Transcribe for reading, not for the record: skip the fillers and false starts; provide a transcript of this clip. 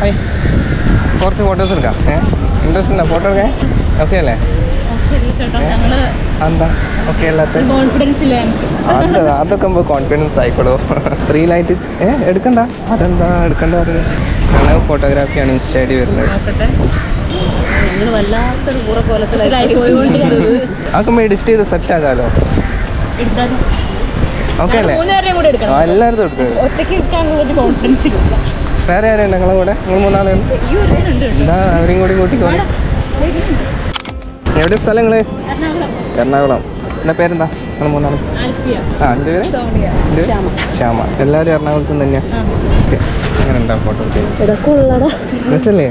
Hi, കുറച്ച് photos എടുക്കാം. Interest ഉണ്ടോ ഫോട്ടോ എടുക്കാൻ? ഓക്കെ അല്ലേ? എന്താ ഓക്കെ അല്ലാത്ത? അതൊക്കെ നമുക്ക് കോൺഫിഡൻസ് ആയിക്കോളൂ. റീലായിട്ട് എടുക്കണ്ട. അതെന്താ എടുക്കണ്ട പറയുന്നത്? ഞങ്ങൾ ഫോട്ടോഗ്രാഫിയാണ് ഇൻസ്റ്റ ഐ ഡി വരുന്നത്. അതൊക്കെ എഡിറ്റ് ചെയ്ത് സെറ്റ് ആക്കാമല്ലോ. ഓക്കെ അല്ലേ? എല്ലാവരും എടുക്കുക. വേറെ ആരുണ്ട് നിങ്ങളെ കൂടെ? നിങ്ങൾ മൂന്നാളുണ്ട്. എന്താ അവരെയും കൂടി കൂട്ടിക്കോളെ. എവിടെ സ്ഥലം നിങ്ങൾ? എറണാകുളം. എന്താ പേരെന്താ നിങ്ങൾ മൂന്നാളും? എൻ്റെ പേര് ശ്യാമ. എല്ലാവരും എറണാകുളത്ത് നിന്ന് തന്നെയാണ്. ഓക്കെ, അങ്ങനെ ഉണ്ടാവും ഫോട്ടോ. രസമല്ലേ?